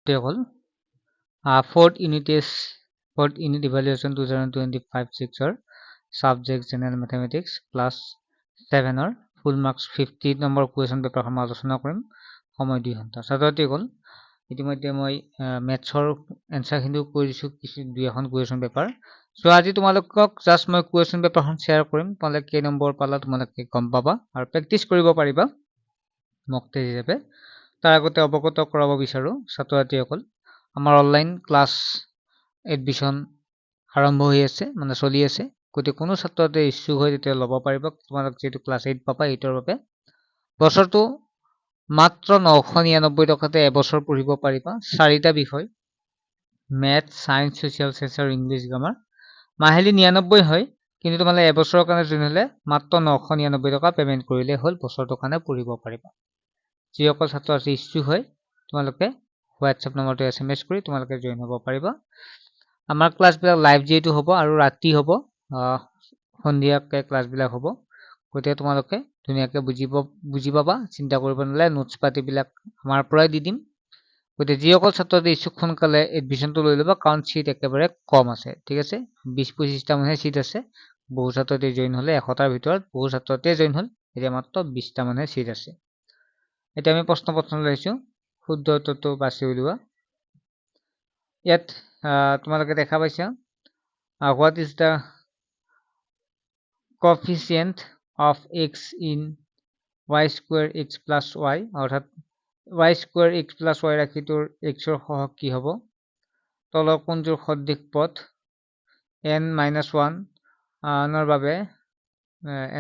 এইটোৱে হ'ল fourth unit evaluation 2025-6 subject general mathematics plus 7 full marks 50 number question পেপাৰখন মই আলোচনা কৰিম সময় 2 ঘণ্টা ছাত্ৰছাত্ৰীসকল ইতিমধ্যে মই মেথছৰ এনসাৰখিনিও কৈ দিছো কিছু দুই এখন কুৱেশ্যন পেপাৰ সো আজি তোমালোকক জাস্ট মই কুৱেশ্যন পেপাৰখন শ্বেয়াৰ কৰিম তোমালোকে কেই নম্বৰ পালা তোমালোকে গম পাবা আৰু প্ৰেক্টিছ কৰিব পাৰিবা মক টেষ্ট হিচাপে তাৰ আগতে অৱগত কৰাব বিচাৰো ছাত্ৰছাত্ৰীসকল আমাৰ অনলাইন ক্লাছ এডমিশন আৰম্ভ হৈ আছে মানে চলি আছে গতি কোনো ছাত্ৰতে ইচ্ছুক হৈ তেতিয়া ল'ব পাৰিব তোমালোক যেটো ক্লাছ 8 পাবা 8ৰ বাবে বছৰটো মাত্ৰ 999 টকাতে এবছৰ পঢ়িব পাৰিবা চাৰিটা বিষয় মেথ সায়েন্স সোশ্যাল সায়েন্স আৰু ইংলিশ গ্ৰামাৰ মাহিলী 99 হয় কিন্তু তোমালে এবছৰৰ কাৰণে জইন হলে মাত্ৰ 999 টকা পেমেন্ট কৰিলে হ'ল বছৰটোৰ কাৰণে পঢ়িব পাৰিবা যিসকল ছাত্ৰ আছে ইচ্ছুক হয় তোমালোকে হোৱাটছএপ নম্বৰটো এছএমএছ কৰি তোমালোকে জইন হ'ব পাৰিবা আমাৰ ক্লাছ বিলাক লাইভ যেটো হ'ব আৰু ৰাতি হ'ব সন্ধিয়াকে ক্লাছ বিলাক হ'ব গতিকে তোমালোকে ধুনীয়াকে বুজি পাবা চিন্তা কৰিব নালাগে নোটছ পাতি বিলাক আমাৰ পৰাই দি দিম গতিকে যিসকল ছাত্ৰতে ইচ্ছুক সোনকালে এডমিশনটো লৈ ল'বা কাৰণ সিট একেবাৰে কম আছে ঠিক আছে 20-25টা মানহে সিট আছে বহু ছাত্ৰতে জইন হলে 100টাৰ ভিতৰত বহু ছাত্ৰতে জইন হল এতিয়া মাত্ৰ 20টা মানহে সিট আছে এতিয়া আমি প্ৰশ্ন পত্ৰ লৈছো শুদ্ধ উত্তৰটো বাছি উলিওৱা ইয়াত তোমালোকে দেখা পাইছা what is the coefficient of x in y square x plus y অৰ্থাৎ y square x plus y ৰাশিটোৰ x ৰ সহগ কি হ'ব তলৰ কোনটোৰ সদৃশ পদ n-1 নৰ বাবে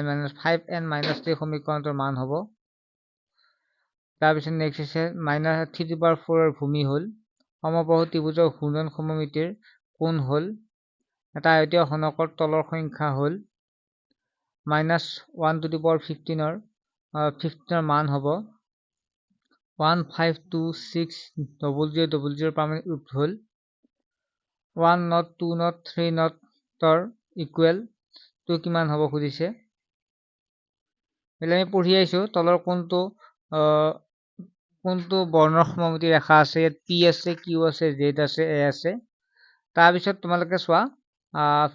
n-5n-3 সমীকৰণটোৰ মান হ'ব তাৰপিছত নেক্সট আছে -3/4 ৰ ভূমি হ'ল সমবাহু ত্ৰিভুজৰ ঘূৰ্ণন সমমিতিৰ কোণ হ'ল এটা আয়তীয় ঘনকৰ তলৰ সংখ্যা হ'ল -1/15 ৰ 15 ৰ মান হ'ব 1526000 ৰ পৰা ৰুট হ'ল 1 not 2 not 3 not ৰ ইকুৱেল টো কিমান হ'ব খুজিছে আমি পঢ়ি আইছো তলৰ কোনটো বৰ্ণৰ সমমিতি ৰেখা আছে ইয়াত p আছে q আছে z আছে a আছে তাৰ পিছত তোমালোকে চোৱা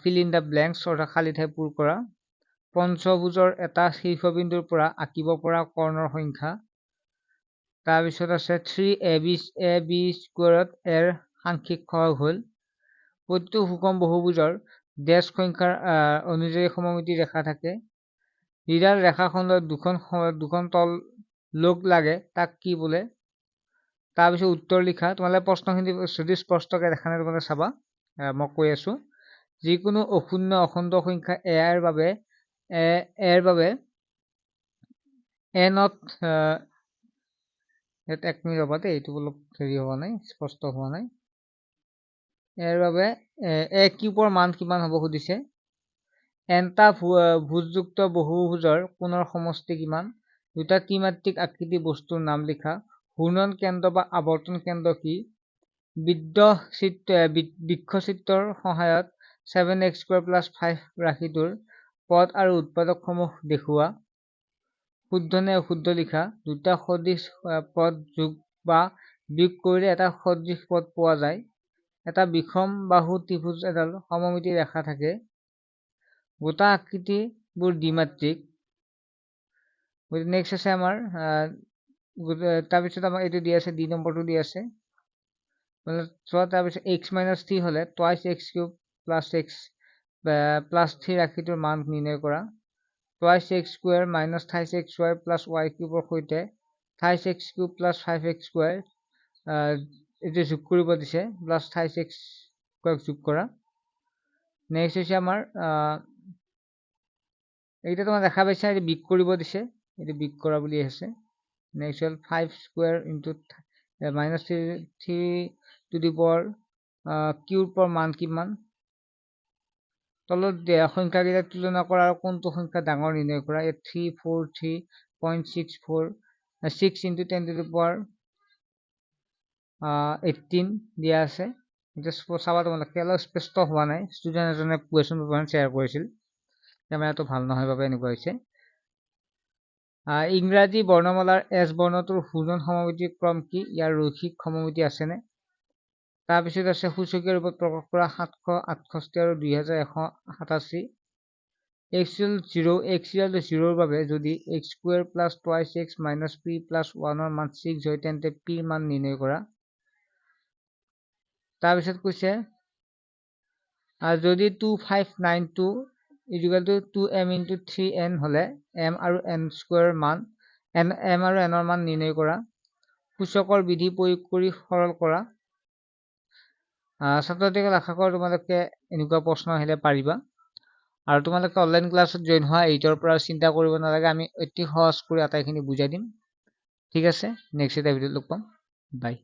fill in the blanks অৰ্থাৎ খালি ঠাই পূৰ কৰা পঞ্চভুজৰ এটা শীৰ্ষবিন্দুৰ পৰা আঁকিব পৰা কৰ্ণৰ সংখ্যা তাৰ পিছত আছে 3ab স্কয়াৰত এৰ সাংখ্যিক সহগ হ'ল প্ৰতিটো সুষম বহুভুজৰ ডেশ সংখ্যাৰ অনুযায়ী সমমিতি ৰেখা থাকে যিডাল ৰেখাখণ্ডৰ দুখন তল লগ লাগে তাক কি বোলে তাৰ পিছত উত্তৰ লিখা তোমালে প্ৰশ্নখিনি যদি স্পষ্টকৈ দেখা নাই তোমালে চাবা মই কৈ আছো যিকোনো অশূন্য অখণ্ড সংখ্যা এৰ বাবে নত এক মিনিট ৰবা দেই এইটো অলপ হেৰি হোৱা নাই স্পষ্ট হোৱা নাই এৰ বাবে a কিউবৰ মান কিমান হ'ব খুদিছে এনটা ভুজযুক্ত বহুভুজৰ কোণৰ সমষ্টি কিমান দুটা ত্ৰিমাত্ৰিক আকৃতি বস্তুৰ নাম লিখা ঘূৰ্ণন কেন্দ্ৰ বা আৱৰ্তন কেন্দ্ৰ কি বৃক্ষচিত্ৰৰ সহায়ত 7x² + 5 ৰাশিটোৰ পদ আৰু উৎপাদকসমূহ দেখুওৱা শুদ্ধ নে অশুদ্ধ লিখা দুটা সদৃশ পদ যোগ বা বিয়োগ কৰিলে এটা সদৃশ পদ পোৱা যায় এটা বিষম বাহু ত্ৰিভুজ এডাল সমমিতি ৰেখা থাকে গোটা আকৃতিবোৰ দ্বিমাত্ৰিক নেক্সট আছে আমাৰ তাৰপিছত আমাক এইটো দি আছে ডি নম্বৰটো দি আছে চোৱা তাৰপিছত x - 3 হলে twice x³ + x + 3 ৰাশিটোৰ মান নিৰ্ণয় কৰা twice x² - thrice xy + y³ ৰ সৈতে thrice x³ + 5x² এইটো যোগ কৰিব দিছে + thrice x² যোগ কৰা নেক্সট হৈছে আমাৰ এইটা তোমাক দেখা পাইছা এইটো বিয়োগ কৰিব দিছে এইটো বিয়োগ কৰা বুলি আছে নেক্সট হ'ল 5² - 3 to the power কিউবৰ মান কিমান তলত সংখ্যাকেইটা তুলনা কৰা আৰু কোনটো সংখ্যা ডাঙৰ নিৰ্ণয় কৰা 343.64 6 × 10 to the power 18 দিয়া আছে এটা চাবা তোমালোকে অলপ স্পষ্ট হোৱা নাই ষ্টুডেণ্ট এজনে কুৱেশ্যন পেপাৰখন শ্বেয়াৰ কৰিছিল কেমেৰাটো ভাল নহয় বাবে এনেকুৱা হৈছে ইংৰাজী বৰ্ণমালাৰ এছ বৰ্ণটোৰ ঘূৰ্ণন সমমিতিৰ ক্ৰম কি ইয়াৰ ৰৈখিক সমমিতি আছেনে তাৰপিছত আছে সূচকীয় ৰূপত প্ৰকাশ কৰা 768 আৰু 2187 x0 0ৰ বাবে যদি x² + 2x - p + 1 ৰ মান 6 হয় তেন্তে p ৰ মান নিৰ্ণয় কৰা। তাৰপিছত কৈছে যদি 2592 = 2m × 3n হলে m আৰু n² মান m আৰু n ৰ মান নিৰ্ণয় কৰা। সূচকৰ বিধি প্ৰয়োগ কৰি সৰল কৰা। ছাত্ৰ-ছাত্ৰীসকল আশা কৰোঁ তোমালোকে এনেকুৱা প্ৰশ্ন আহিলে পাৰিবা আৰু তোমালোকে অনলাইন ক্লাছত জইন হোৱা 8ৰ পৰা চিন্তা কৰিব নালাগে, আমি অতি সহজ কৰি আটাইখিনি বুজাই দিম। ঠিক আছে, নেক্সট এটা ভিডিঅ'ত লগ পাম। বাই।